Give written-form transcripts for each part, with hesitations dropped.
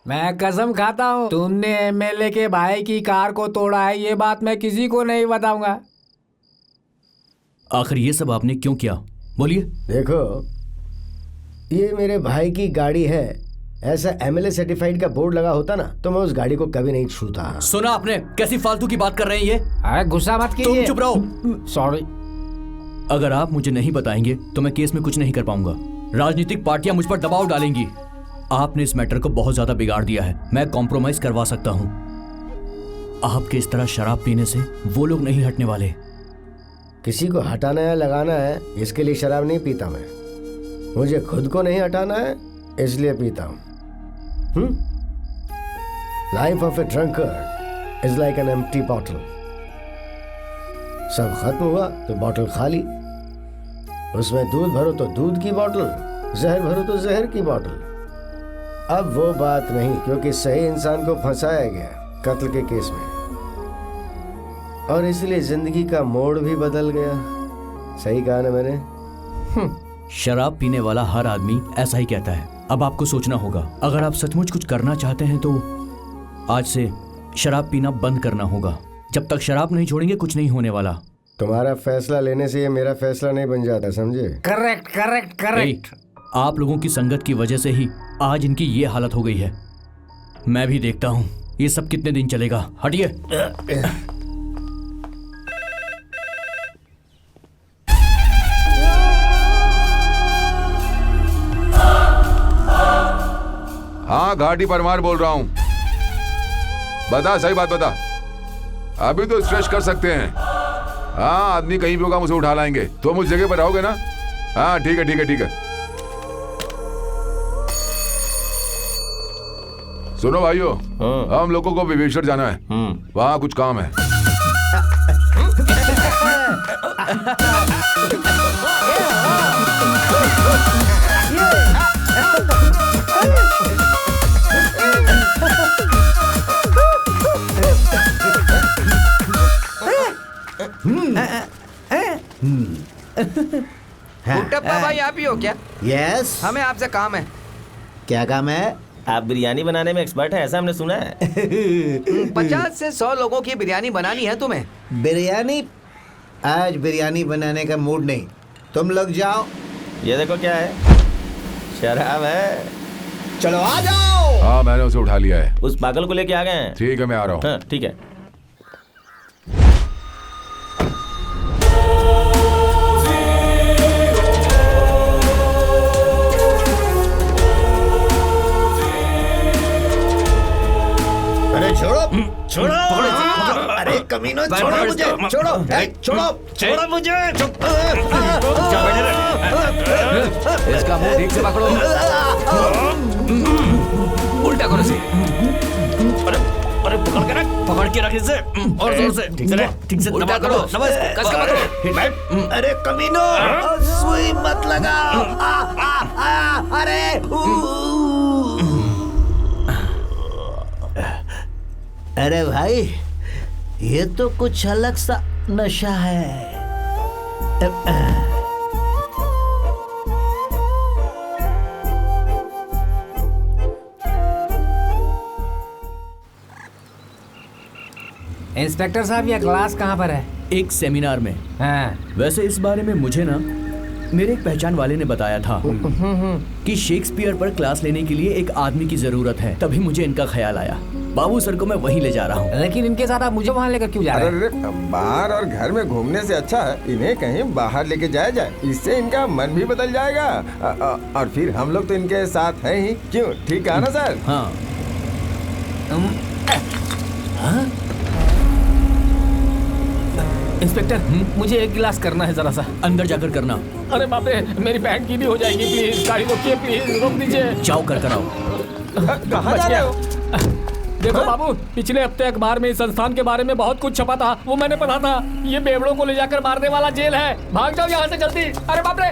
मैं कसम खाता हूँ तुमने एमएलए के भाई की कार को तोड़ा है, ये बात मैं किसी को नहीं बताऊंगा। आखिर ये सब आपने क्यों किया, बोलिए। देखो, ये मेरे भाई की गाड़ी है। ऐसा एमएलए सर्टिफाइड का बोर्ड लगा होता ना तो मैं उस गाड़ी को कभी नहीं छूता। सुना आपने, कैसी फालतू की बात कर रहे हैं ये। अरे गुस्सा मत कीजिए। तुम चुप रहो। सॉरी। अगर आप मुझे नहीं बताएंगे तो मैं केस में कुछ नहीं कर पाऊंगा। राजनीतिक पार्टियां मुझ पर दबाव डालेंगी। आपने इस मैटर को बहुत ज्यादा बिगाड़ दिया है। मैं कॉम्प्रोमाइज करवा सकता हूं। आपके इस तरह शराब पीने से वो लोग नहीं हटने वाले। किसी को हटाना है, लगाना है, इसके लिए शराब नहीं पीता मैं। मुझे खुद को नहीं हटाना है, इसलिए पीता हूं। Life of A drunkard is like an empty bottle. सब खत्म हुआ तो बॉटल खाली। उसमें दूध भरो तो दूध की बॉटल, जहर भरो तो जहर की बॉटल। अब वो बात नहीं, क्योंकि सही इंसान को फंसाया गया कत्ल के केस में, और इसलिए जिंदगी का मोड़ भी बदल गया। सही कहा ना मैंने? शराब पीने वाला हर आदमी ऐसा ही कहता है। अब आपको सोचना होगा। अगर आप सचमुच कुछ करना चाहते हैं तो आज से शराब पीना बंद करना होगा। जब तक शराब नहीं छोड़ेंगे कुछ नहीं होने वाला। तुम्हारा फैसला लेने से ये मेरा फैसला नहीं बन जाता, समझे? Correct correct correct. आप लोगों की संगत की वजह से ही आज इनकी ये हालत हो गई है। मैं भी देखता हूँ ये सब कितने दिन चलेगा। हटिए। हाँ, घाटी परमार बोल रहा हूँ। बता, सही बात बता। अभी तो स्ट्रेच कर सकते हैं। हाँ, आदमी कहीं भी होगा, मुझे उठा लाएंगे। तो मुझ जगह पर रहोगे ना? हाँ ठीक है ठीक है ठीक है। सुनो भाइयों, हम लोगों को विवेश्वर जाना है। वहाँ कुछ काम है। गुड्डप्पा भाई, आप ही हो क्या? यस। हमें आपसे काम है। क्या काम है? आप बिरयानी बनाने में एक्सपर्ट हैं, ऐसा हमने सुना है। 50 से 100 लोगों की बिरयानी बनानी है तुम्हें। बिरयानी? आज बिरयानी बनाने का मूड नहीं, तुम लोग जाओ। ये देखो क्या है, शराब है। चलो आ जाओ। हाँ, मैंने उसे उठा लिया है। उस पागल को लेके आ गए हैं। ठीक है, मैं आ रहा हूँ। हाँ ठीक है। छोड़ो। अरे कमीनो, छोड़ो मुझे। छोड़ो छोड़ो मुझे। इसका मुंह ठीक से पकड़ो। उल्टा करो इसे। अरे पकड़ के रख इसे, और जोर से। ठीक से उल्टा करो, कस के पकड़ो। अरे कमीनो, सुई मत लगाओ। अरे अरे भाई, ये तो कुछ अलग सा नशा है। इंस्पेक्टर साहब, ये क्लास कहाँ पर है? एक सेमिनार में। हाँ। वैसे इस बारे में मुझे ना मेरे एक पहचान वाले ने बताया था कि शेक्सपियर पर क्लास लेने के लिए एक आदमी की जरूरत है। तभी मुझे इनका ख्याल आया। बाबू सर को मैं वहीं ले जा रहा हूँ। लेकिन इनके साथ आप मुझे वहाँ लेकर क्यों जा रहे हैं? अरे बाहर और घर में घूमने से अच्छा है इन्हें कहीं बाहर लेके जाया जाए। इससे इनका मन भी बदल जाएगा। और फिर हम लोग तो इनके साथ हैं ही। क्यों, ठीक है ना सर? हाँ। इंस्पेक्टर, मुझे एक गिलास करना है जरा सा। अंदर जाकर करना। अरे बाप रे, मेरी पैंट की भी हो जाएगी। प्लीज गाड़ी रोकिए, प्लीज रोक दीजिए। जाओ कर आओ। कहाँ जा रहे हो? देखो बाबू, पिछले हफ्ते अखबार में इस संस्थान के बारे में बहुत कुछ छपा था। वो मैंने पढ़ा था। ये बेवड़ों को ले जाकर मारने वाला जेल है। भाग जाओ यहाँ से जल्दी। अरे बाप रे,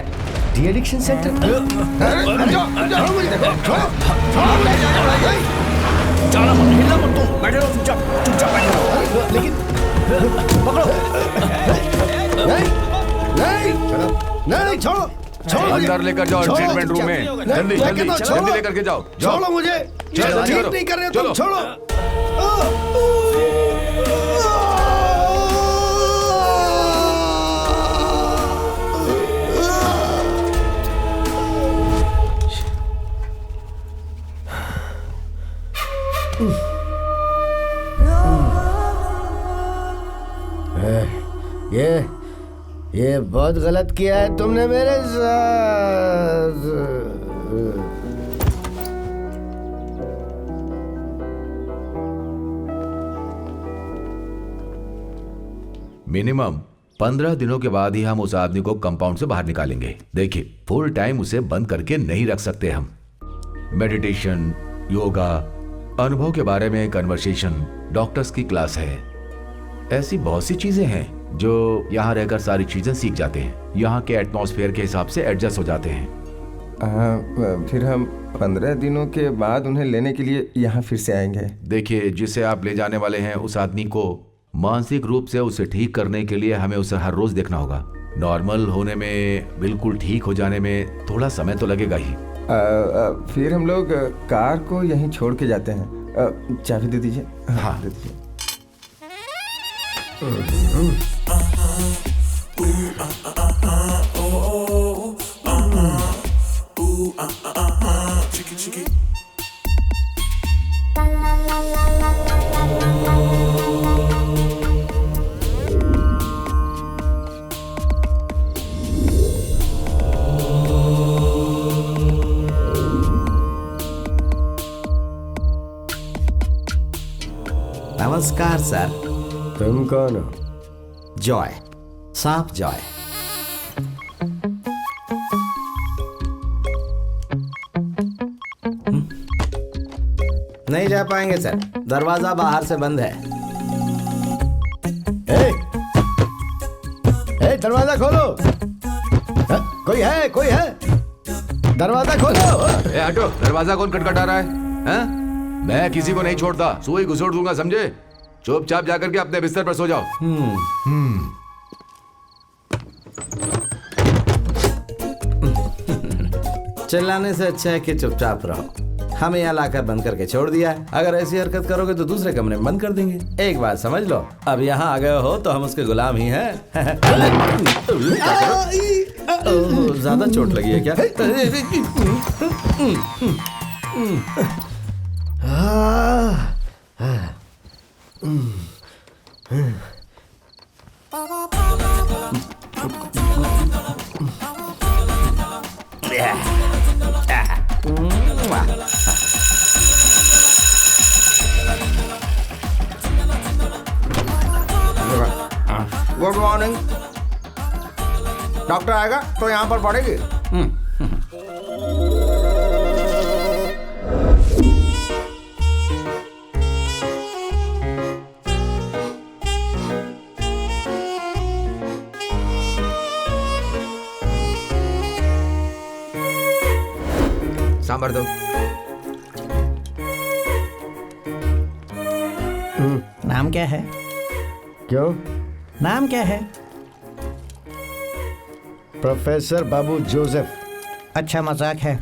डी एडिक्शन सेंटर। लेकिन पकड़ो। नहीं छोड़ो। अंदर लेकर जाओ ट्रीटमेंट रूम में। जल्दी जल्दी जल्दी लेकर के जाओ। छोड़ो मुझे, चलो, ठीक करो। नहीं कर रहे हो तुम, चलो। छोड़ो। ये बहुत गलत किया है तुमने मेरे साथ। मिनिमम 15 दिनों के बाद ही हम उस आदमी को कंपाउंड से बाहर निकालेंगे। देखिए, फुल टाइम उसे बंद करके नहीं रख सकते हम। मेडिटेशन, योगा, अनुभव के बारे में कन्वर्सेशन, डॉक्टर्स की क्लास है, ऐसी बहुत सी चीजें हैं जो यहाँ रहकर सारी चीजें सीख जाते हैं। यहाँ के एटमॉस्फेयर के हिसाब से एडजस्ट हो जाते हैं। फिर हम 15 दिनों के बाद उन्हें लेने के लिए यहाँ फिर से आएंगे। देखिए, जिसे आप ले जाने वाले हैं उस आदमी को मानसिक रूप से उसे ठीक करने के लिए हमें उसे हर रोज देखना होगा। नॉर्मल होने में, बिल्कुल ठीक हो जाने में थोड़ा समय तो लगेगा ही। फिर हम लोग कार को यहीं छोड़ के जाते हैं। चाबी दे दीजिए। हाँ। दे दीजिए। नमस्कार सर। तुम कौन हो? जॉय, सांप जॉय। नहीं जा पाएंगे सर, दरवाजा बाहर से बंद है। दरवाजा खोलो। कोई है, कोई है? दरवाजा खोलो। हटो, दरवाजा कौन खटखटा रहा है? हैं? मैं किसी को नहीं छोड़ता, सुई घुसोड़ दूंगा, समझे? चुपचाप जाकर के अपने बिस्तर पर सो जाओ। चिल्लाने से अच्छा है कि चुपचाप रहो। हमें यहाँ लाकर बंद करके छोड़ दिया है। अगर ऐसी हरकत करोगे तो दूसरे कमरे में बंद कर देंगे। एक बात समझ लो, अब यहाँ आ गए हो तो हम उसके गुलाम ही हैं। ज्यादा चोट लगी है क्या? Good morning. डॉक्टर आएगा तो यहाँ पर पड़ेगी। सांभर दो। नाम क्या है? क्यों? नाम क्या है? प्रोफेसर बाबू जोसेफ। अच्छा मजाक है।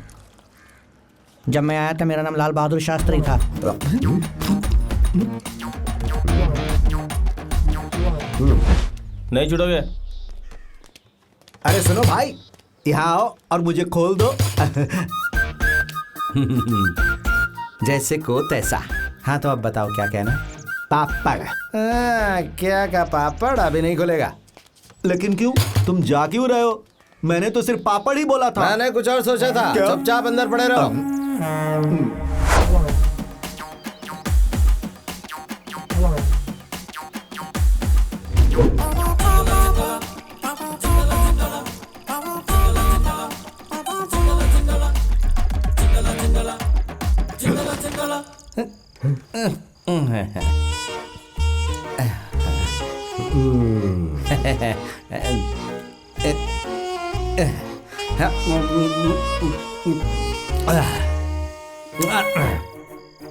जब मैं आया था मेरा नाम लाल बहादुर शास्त्री था। नहीं छूटोगे? अरे सुनो भाई, यहाँ आओ और मुझे खोल दो। जैसे को तैसा। हाँ तो अब बताओ क्या कहना? पापड़। क्या का पापड़? अभी नहीं खुलेगा। लेकिन क्यों? तुम जा क्यों रहे हो? मैंने तो सिर्फ पापड़ ही बोला था। मैंने कुछ और सोचा था। चुपचाप अंदर पड़े रहो।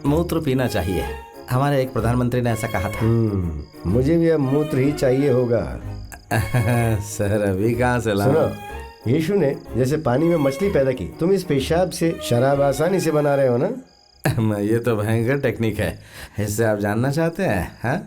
मूत्र पीना चाहिए। हमारे एक प्रधानमंत्री ने ऐसा कहा था। मुझे भी अब मूत्र ही चाहिए होगा। सर अभी कहाँ से सुनो, लाओ? यीशु ने जैसे पानी में मछली पैदा की, तुम इस पेशाब से शराब आसानी से बना रहे हो ना? ये तो भयंकर टेक्निक है, इससे आप जानना चाहते हैं? हाँ?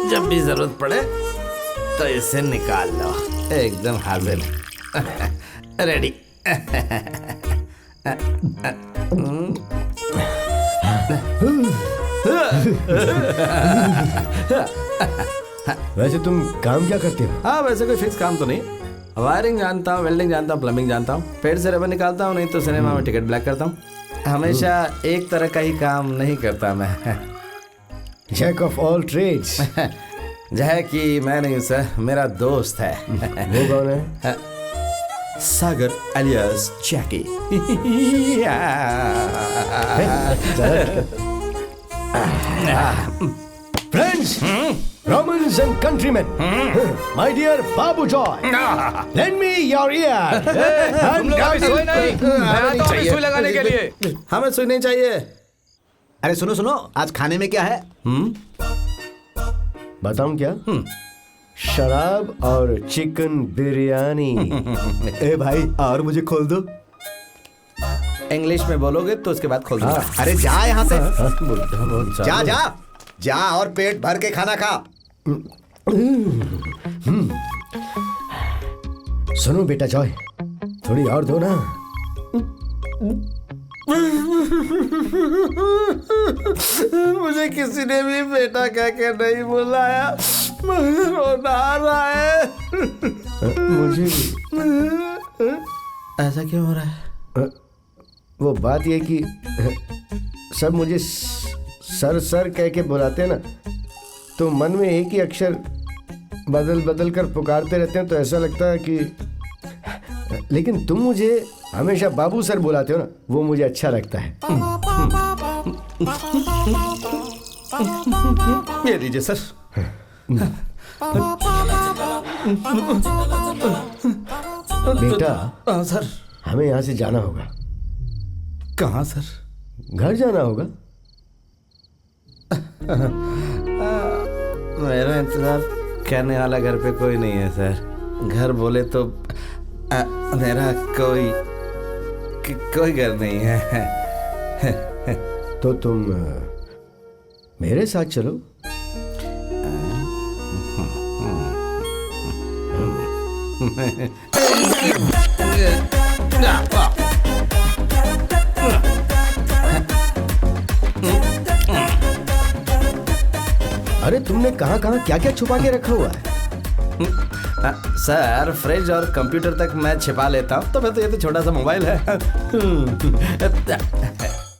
जब भी जरूरत पड़े तो इसे निकाल लो, एकदम हाजिर। रेडी। वैसे तुम काम क्या करते हो? हाँ, वैसे कोई फिक्स काम तो नहीं। वायरिंग जानता हूँ, वेल्डिंग जानता हूँ, प्लम्बिंग जानता हूँ, पेड़ से रबर निकालता हूँ, नहीं तो सिनेमा में टिकट ब्लैक करता हूँ। हमेशा एक तरह का ही काम नहीं करता मैं। Jack of all trades. जय कि मैं नहीं सर, मेरा दोस्त है। वो कौन है? Sagar alias Jackie. Friends, Romans and countrymen, my dear Babu Joy, lend me your ear. तुम लोग अभी सोए नहीं? मैं आता हूँ अभी सुई लगाने के लिए। हमें सुई नहीं चाहिए। अरे सुनो सुनो, आज खाने में क्या है? बताऊं क्या? शराब और चिकन बिरयानी। ए भाई, और मुझे खोल दो। इंग्लिश में बोलोगे तो उसके बाद खोल दूंगा। अरे जा यहाँ से, बुढ़ा जा जा जा और पेट भर के खाना खा। सुनो बेटा जॉय, थोड़ी और दो ना। मुझे किसी ने भी बेटा कह के नहीं बुलाया, मुझे रोना आ रहा है। मुझे भी। ऐसा क्यों हो रहा है? वो बात ये कि सब मुझे सर सर कह के बुलाते हैं ना, तो मन में एक ही अक्षर बदल बदल कर पुकारते रहते हैं, तो ऐसा लगता है कि, लेकिन तुम मुझे हमेशा बाबू सर बुलाते हो ना, वो मुझे अच्छा लगता है। ये लीजिए सर। बेटा, हाँ सर। हमें यहाँ से जाना होगा। कहाँ सर? घर जाना होगा। मेरा इंतजार करने वाला घर पे कोई नहीं है सर। घर बोले तो मेरा कोई घर नहीं है। तो तुम मेरे साथ चलो। अरे तुमने कहाँ कहाँ क्या क्या छुपा के रखा हुआ है? सर, फ्रिज और कंप्यूटर तक मैं छिपा लेता हूँ, तो मैं तो ये तो छोटा सा मोबाइल है।